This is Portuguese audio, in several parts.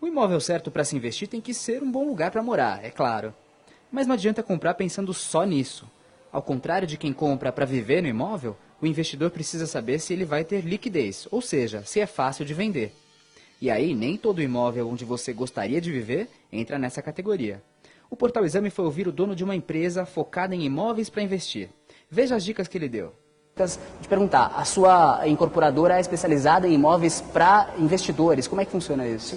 O imóvel certo para se investir tem que ser um bom lugar para morar, é claro. Mas não adianta comprar pensando só nisso. Ao contrário de quem compra para viver no imóvel, o investidor precisa saber se ele vai ter liquidez, ou seja, se é fácil de vender. E aí, nem todo imóvel onde você gostaria de viver entra nessa categoria. O Portal Exame foi ouvir o dono de uma empresa focada em imóveis para investir. Veja as dicas que ele deu. De perguntar, a sua incorporadora é especializada em imóveis para investidores, como é que funciona isso?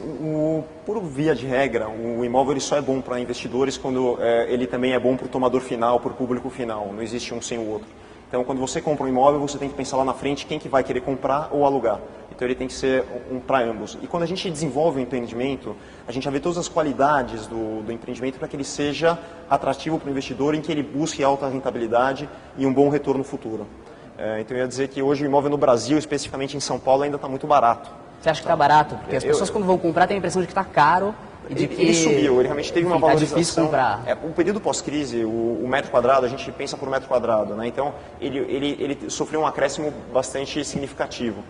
Por via de regra, o imóvel ele só é bom para investidores quando ele também é bom para o tomador final, para o público final, não existe um sem o outro. Então, quando você compra um imóvel, você tem que pensar lá na frente quem que vai querer comprar ou alugar. Então, ele tem que ser para ambos. E quando a gente desenvolve o empreendimento, a gente já vê todas as qualidades do empreendimento para que ele seja atrativo para o investidor, em que ele busque alta rentabilidade e um bom retorno futuro. Então, eu ia dizer que hoje o imóvel no Brasil, especificamente em São Paulo, ainda está muito barato. Você acha que está barato? Porque as pessoas, quando vão comprar, têm a impressão de que está caro. E de que, ele subiu, ele realmente teve uma valorização. Tá difícil comprar. O período pós-crise, o metro quadrado, a gente pensa por metro quadrado, né? Então ele sofreu um acréscimo bastante significativo.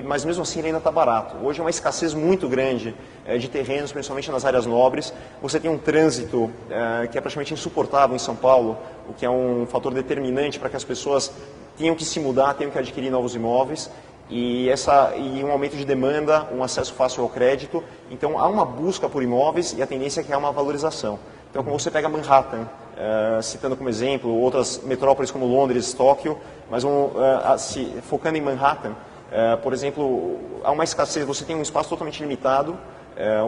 Mas mesmo assim ele ainda está barato. Hoje é uma escassez muito grande de terrenos, principalmente nas áreas nobres. Você tem um trânsito que é praticamente insuportável em São Paulo, o que é um fator determinante para que as pessoas tenham que se mudar, tenham que adquirir novos imóveis. E um aumento de demanda, um acesso fácil ao crédito. Então, há uma busca por imóveis e a tendência é que há uma valorização. Então, quando você pega Manhattan, citando como exemplo, outras metrópoles como Londres, Tóquio, mas focando em Manhattan, por exemplo, há uma escassez, você tem um espaço totalmente limitado,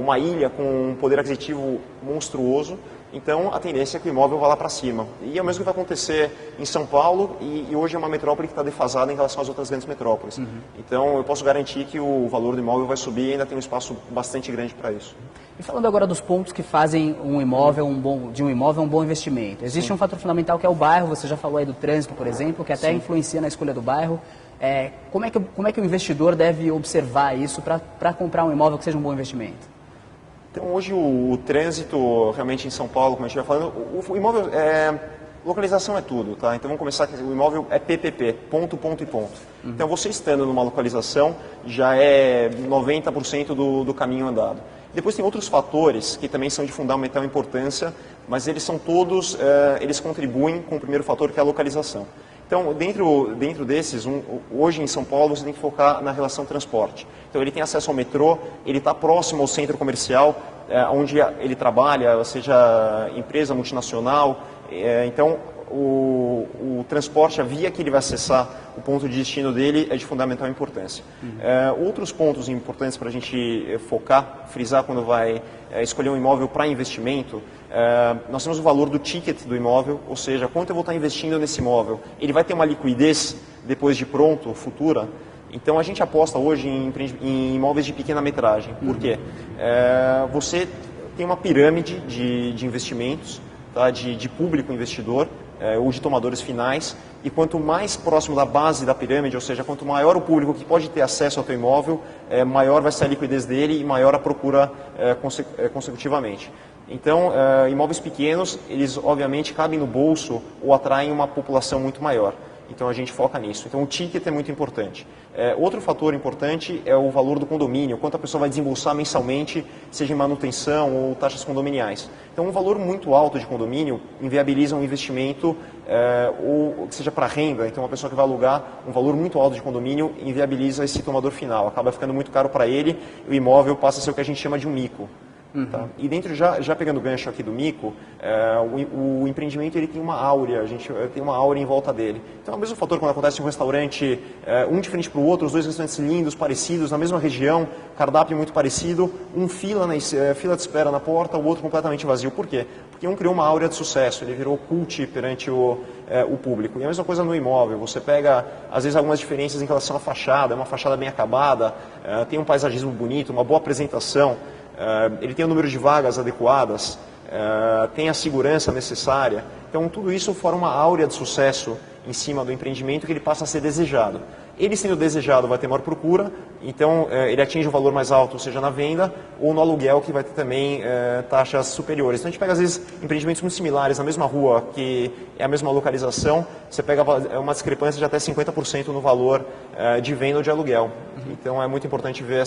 uma ilha com um poder aquisitivo monstruoso. Então, a tendência é que o imóvel vá lá para cima. E é o mesmo que vai acontecer em São Paulo, e hoje é uma metrópole que está defasada em relação às outras grandes metrópoles. Então, eu posso garantir que o valor do imóvel vai subir e ainda tem um espaço bastante grande para isso. E falando agora dos pontos que fazem um imóvel um bom investimento. Existe um fator fundamental que é o bairro, você já falou aí do trânsito, por exemplo, que até influencia na escolha do bairro. Como é que o investidor deve observar isso para comprar um imóvel que seja um bom investimento? Então, hoje o trânsito, realmente em São Paulo, como a gente vai falando, o imóvel, localização é tudo, tá? Então, vamos começar que o imóvel é PPP, ponto, ponto e ponto. Então, você estando numa localização, já é 90% do caminho andado. Depois tem outros fatores que também são de fundamental importância, mas eles são todos, eles contribuem com o primeiro fator, que é a localização. Então, dentro desses, hoje em São Paulo, você tem que focar na relação transporte. Então, ele tem acesso ao metrô, ele está próximo ao centro comercial, onde ele trabalha, seja empresa multinacional. Então, o transporte, a via que ele vai acessar o ponto de destino dele é de fundamental importância. Outros pontos importantes para a gente focar, frisar quando vai escolher um imóvel para investimento, nós temos o valor do ticket do imóvel, ou seja, quanto eu vou estar investindo nesse imóvel. Ele vai ter uma liquidez depois de pronto, futura? Então a gente aposta hoje em imóveis de pequena metragem. Por quê? Você tem uma pirâmide de investimentos, tá? de público investidor, ou de tomadores finais, e quanto mais próximo da base da pirâmide, ou seja, quanto maior o público que pode ter acesso ao teu imóvel, maior vai ser a liquidez dele e maior a procura consecutivamente. Então, imóveis pequenos, eles obviamente cabem no bolso ou atraem uma população muito maior. Então, a gente foca nisso. Então, o ticket é muito importante. Outro fator importante é o valor do condomínio, quanto a pessoa vai desembolsar mensalmente, seja em manutenção ou taxas condominiais. Então, um valor muito alto de condomínio inviabiliza um investimento, ou seja para renda. Então, uma pessoa que vai alugar um valor muito alto de condomínio inviabiliza esse tomador final. Acaba ficando muito caro para ele e o imóvel passa a ser o que a gente chama de um mico. Tá? E dentro, já pegando o gancho aqui do mico, o empreendimento ele tem uma áurea, a gente tem uma áurea em volta dele. Então é o mesmo fator quando acontece em um restaurante, um de frente para o outro, os dois restaurantes lindos, parecidos, na mesma região, cardápio muito parecido, fila de espera na porta, o outro completamente vazio. Por quê? Porque um criou uma áurea de sucesso, ele virou cult perante o público. E a mesma coisa no imóvel, você pega às vezes algumas diferenças em relação à fachada, é uma fachada bem acabada, tem um paisagismo bonito, uma boa apresentação, ele tem o número de vagas adequadas, tem a segurança necessária. Então, tudo isso forma uma áurea de sucesso em cima do empreendimento que ele passa a ser desejado. Ele sendo desejado vai ter maior procura, então ele atinge um valor mais alto, seja na venda ou no aluguel, que vai ter também taxas superiores. Então, a gente pega, às vezes, empreendimentos muito similares na mesma rua, que é a mesma localização, você pega uma discrepância de até 50% no valor de venda ou de aluguel. Então, é muito importante ver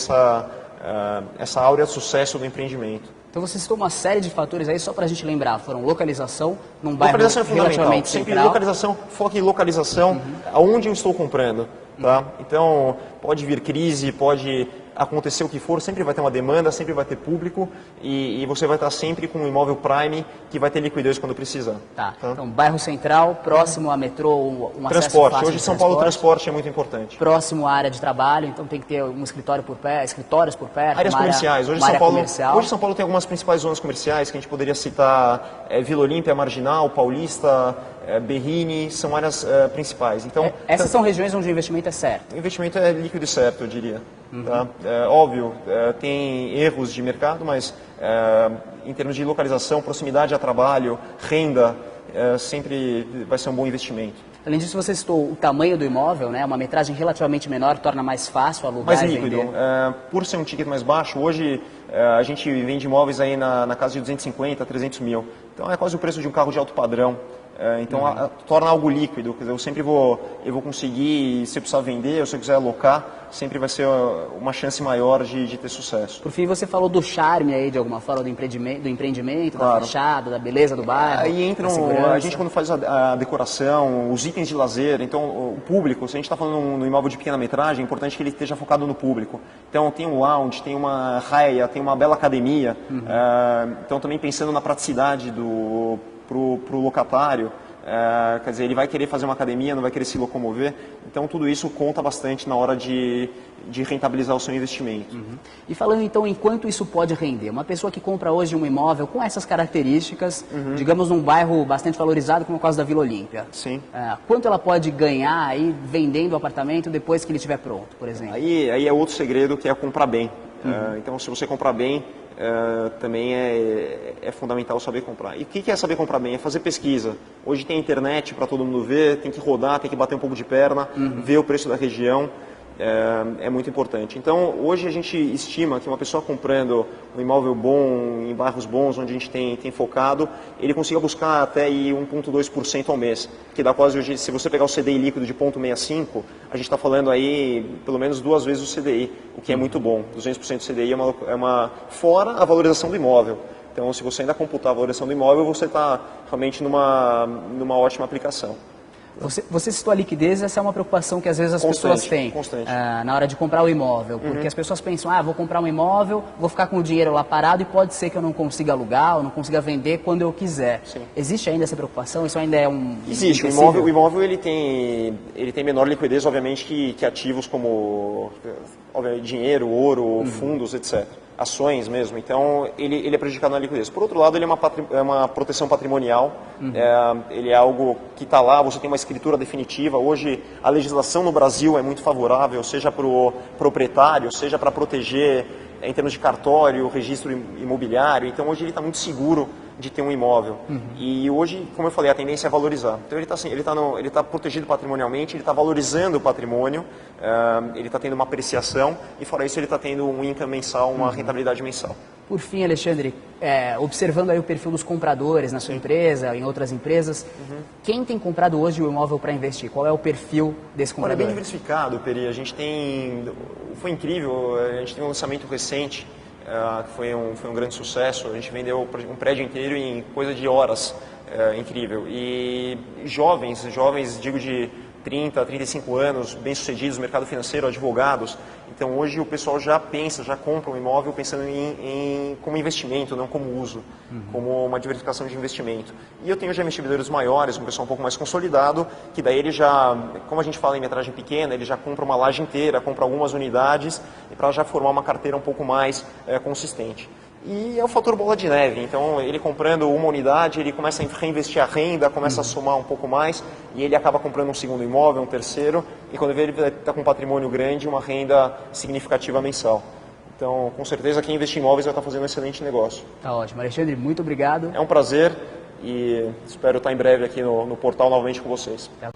essa áurea de sucesso do empreendimento. Então você citou uma série de fatores aí, só para a gente lembrar, foram localização, num bairro Localização é fundamental, relativamente sempre central. localização, foca em localização, aonde eu estou comprando. Tá? Então, pode vir crise, pode acontecer o que for, sempre vai ter uma demanda, sempre vai ter público e você vai estar sempre com um imóvel prime que vai ter liquidez quando precisar. Tá. Então, bairro central, próximo a metrô, um acesso Transporte. fácil Hoje em de São Paulo o transporte é muito importante. Próximo à área de trabalho, então tem que ter um escritório por perto, escritórios por perto. Áreas comerciais. Hoje São Paulo tem algumas principais zonas comerciais que a gente poderia citar, Vila Olímpia, Marginal, Paulista, Berrini, são áreas principais. Então, essas são regiões onde o investimento é certo. O investimento é líquido e certo, eu diria. Tá? Óbvio, tem erros de mercado, mas em termos de localização, proximidade a trabalho, renda, sempre vai ser um bom investimento. Além disso, você citou o tamanho do imóvel, né? Uma metragem relativamente menor torna mais fácil alugar mais e líquido. vender. Por ser um ticket mais baixo, hoje a gente vende imóveis aí na casa de 250, 300 mil. Então é quase o preço de um carro de alto padrão. Então torna algo líquido. Quer dizer, eu vou conseguir, se eu precisar vender, ou se eu quiser alocar, sempre vai ser uma chance maior de ter sucesso. Por fim, você falou do charme aí, de alguma forma, do empreendimento, claro. Da fachada, da beleza do bairro. Aí entram, a gente quando faz a decoração, os itens de lazer, então o público, se a gente está falando no imóvel de pequena metragem, é importante que ele esteja focado no público. Então tem um lounge, tem uma raia, tem uma bela academia, então também pensando na praticidade pro locatário, quer dizer, ele vai querer fazer uma academia, não vai querer se locomover, então tudo isso conta bastante na hora de rentabilizar o seu investimento. E falando então em quanto isso pode render, uma pessoa que compra hoje um imóvel com essas características, digamos num bairro bastante valorizado como é o caso da Vila Olímpia, sim. Quanto ela pode ganhar aí vendendo o apartamento depois que ele estiver pronto, por exemplo? Aí é outro segredo que é comprar bem. Então se você comprar bem, também é fundamental saber comprar. E o que é saber comprar bem? É fazer pesquisa. Hoje tem internet para todo mundo ver, tem que rodar, tem que bater um pouco de perna, ver o preço da região, é muito importante. Então, hoje a gente estima que uma pessoa comprando um imóvel bom, em bairros bons, onde a gente tem focado, ele consiga buscar até aí 1,2% ao mês, que dá quase hoje, se você pegar o CDI líquido de 0,65, a gente está falando aí pelo menos 2 vezes o CDI, o que é muito bom. 200% do CDI fora a valorização do imóvel. Então, se você ainda computar a valorização do imóvel, você está realmente numa ótima aplicação. Você citou a liquidez, essa é uma preocupação que às vezes as pessoas têm na hora de comprar o imóvel, porque as pessoas pensam, vou comprar um imóvel, vou ficar com o dinheiro lá parado e pode ser que eu não consiga alugar ou não consiga vender quando eu quiser. Sim. Existe ainda essa preocupação? Isso ainda é um... Existe. O imóvel ele tem menor liquidez, obviamente, que ativos como dinheiro, ouro, fundos, etc. Ações mesmo, então ele é prejudicado na liquidez. Por outro lado, ele é uma proteção patrimonial, ele é algo que está lá, você tem uma escritura definitiva. Hoje a legislação no Brasil é muito favorável, seja para o proprietário, seja para proteger em termos de cartório, registro imobiliário, então hoje ele está muito seguro de ter um imóvel. E hoje, como eu falei, a tendência é valorizar. Então ele está protegido patrimonialmente, ele está valorizando o patrimônio, ele está tendo uma apreciação e fora isso ele está tendo um income mensal, uma rentabilidade mensal. Por fim, Alexandre, observando aí o perfil dos compradores na sua empresa, em outras empresas, quem tem comprado hoje o imóvel para investir? Qual é o perfil desse comprador? Olha, é bem diversificado, Peri. Foi incrível, a gente tem um lançamento recente, que foi um grande sucesso. A gente vendeu um prédio inteiro em coisa de horas, incrível. E jovens, digo de 30, 35 anos, bem-sucedidos no mercado financeiro, advogados. Então hoje o pessoal já compra um imóvel pensando como investimento, não como uso, como uma diversificação de investimento. E eu tenho já investidores maiores, um pessoal um pouco mais consolidado, que daí ele já, como a gente fala em metragem pequena, ele já compra uma laje inteira, compra algumas unidades, e para já formar uma carteira um pouco mais consistente. E é o fator bola de neve, então ele comprando uma unidade, ele começa a reinvestir a renda, começa a somar um pouco mais, e ele acaba comprando um segundo imóvel, um terceiro, e quando ele está com um patrimônio grande, uma renda significativa mensal. Então, com certeza, quem investir em imóveis vai estar fazendo um excelente negócio. Tá ótimo. Alexandre, muito obrigado. É um prazer e espero estar em breve aqui no portal novamente com vocês.